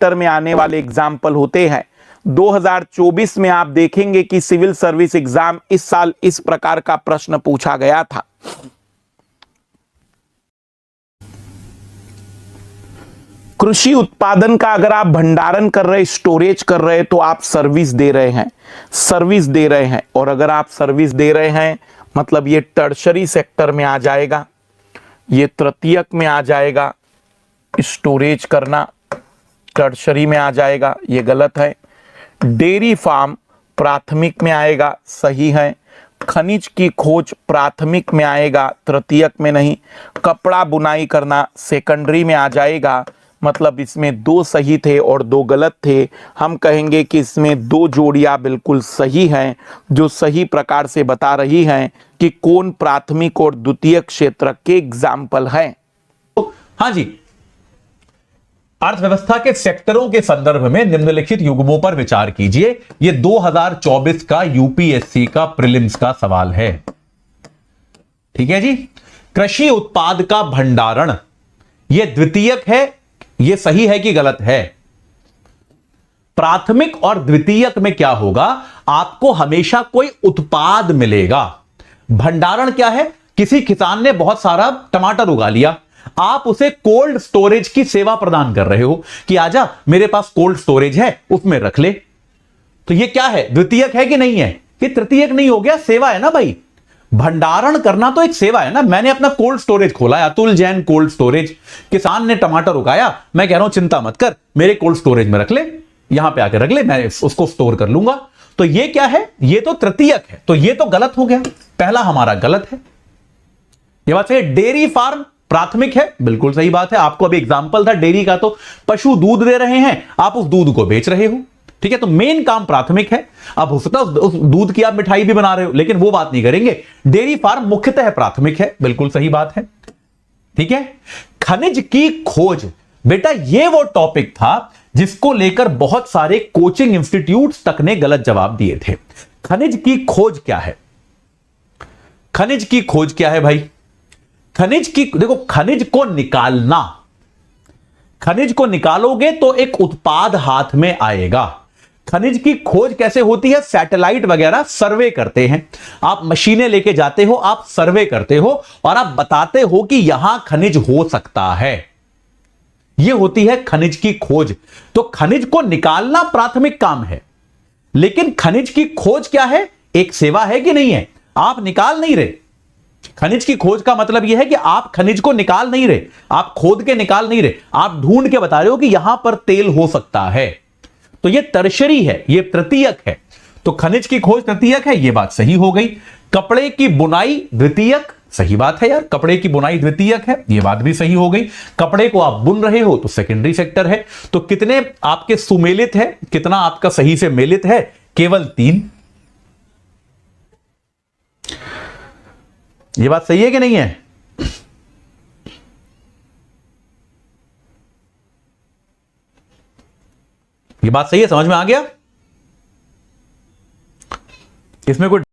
Sector में आने वाले एग्जाम्पल होते हैं। 2024 में आप देखेंगे कि सिविल सर्विस एग्जाम इस साल इस प्रकार का प्रश्न पूछा गया था। कृषि उत्पादन का अगर आप भंडारण कर रहे, स्टोरेज कर रहे, तो आप सर्विस दे रहे हैं, सर्विस दे रहे हैं। और अगर आप सर्विस दे रहे हैं मतलब ये टर्शरी सेक्टर में आ जाएगा, ये तृतीयक में आ जाएगा। स्टोरेज करना टर्शरी में आ जाएगा, ये गलत है। डेयरी फार्म प्राथमिक में आएगा, सही है। खनिज की खोज प्राथमिक में आएगा, तृतीयक में नहीं। कपड़ा बुनाई करना सेकेंडरी में आ जाएगा, मतलब इसमें 2 सही थे और 2 गलत थे। हम कहेंगे कि इसमें 2 जोड़ियां बिल्कुल सही हैं, जो सही प्रकार से बता रही हैं कि कौन प्राथमिक और द्वितीयक क्षेत्र के एग्जाम्पल हैं। हाँ जी, अर्थव्यवस्था के सेक्टरों के संदर्भ में निम्नलिखित युग्मों पर विचार कीजिए। यह 2024 का यूपीएससी का प्रीलिम्स का सवाल है। ठीक है जी। कृषि उत्पाद का भंडारण, यह द्वितीयक है, यह सही है कि गलत है? प्राथमिक और द्वितीयक में क्या होगा, आपको हमेशा कोई उत्पाद मिलेगा। भंडारण क्या है? किसी किसान ने बहुत सारा टमाटर उगा लिया, आप उसे कोल्ड स्टोरेज की सेवा प्रदान कर रहे हो कि आजा मेरे पास कोल्ड स्टोरेज है, उसमें रख ले। तो ये क्या है, द्वितीयक है कि नहीं है? ये तृतीयक नहीं हो गया, सेवा है ना भाई। भंडारण करना तो एक सेवा है ना। मैंने अपना कोल्ड स्टोरेज खोला है, अतुल जैन कोल्ड स्टोरेज। किसान ने टमाटर उगाया, मैं कह रहा हूं चिंता मत कर, मेरे कोल्ड स्टोरेज में रख ले, यहां पे आकर रख ले, मैं उसको स्टोर कर लूंगा। तो ये क्या है? ये तो तृतीयक है, तो ये तो गलत हो गया, पहला हमारा गलत है। ये बात है। डेयरी फार्म प्राथमिक है, बिल्कुल सही बात है। आपको अभी एग्जांपल था डेयरी का, तो पशु दूध दे रहे हैं, आप उस दूध को बेच रहे हो। ठीक है, तो मेन काम प्राथमिक है। अब हो सकता है उस दूध की आप मिठाई भी बना रहे हो, लेकिन वो बात नहीं करेंगे। डेयरी फार्म मुख्यतः प्राथमिक है, बिल्कुल सही बात है। ठीक है। खनिज की खोज, बेटा ये वो टॉपिक था जिसको लेकर बहुत सारे कोचिंग इंस्टीट्यूट्स तक ने गलत जवाब दिए थे। खनिज की खोज क्या है? खनिज की खोज क्या है भाई? खनिज की, देखो खनिज को निकालना, खनिज को निकालोगे तो एक उत्पाद हाथ में आएगा। खनिज की खोज कैसे होती है? सैटेलाइट वगैरह सर्वे करते हैं, आप मशीनें लेके जाते हो, आप सर्वे करते हो और आप बताते हो कि यहां खनिज हो सकता है। यह होती है खनिज की खोज। तो खनिज को निकालना प्राथमिक काम है, लेकिन खनिज की खोज क्या है? एक सेवा है कि नहीं है? आप निकाल नहीं रहे। खनिज की खोज का मतलब यह है कि आप खनिज को निकाल नहीं रहे, आप खोद के निकाल नहीं रहे, आप ढूंढ के बता रहे हो कि यहां पर तेल हो सकता है। तो यह टर्शरी है, यह तृतीयक है। तो खनिज की खोज तृतीयक है, यह बात सही हो गई। कपड़े की बुनाई द्वितीयक, सही बात है यार, कपड़े की बुनाई द्वितीयक है, यह बात भी सही हो गई। कपड़े को आप बुन रहे हो तो सेकेंडरी सेक्टर है। तो कितने आपके सुमेलित है, कितना आपका सही से मेलित है? केवल 3। यह बात सही है कि नहीं है? ये बात सही है, समझ में आ गया? इसमें कोई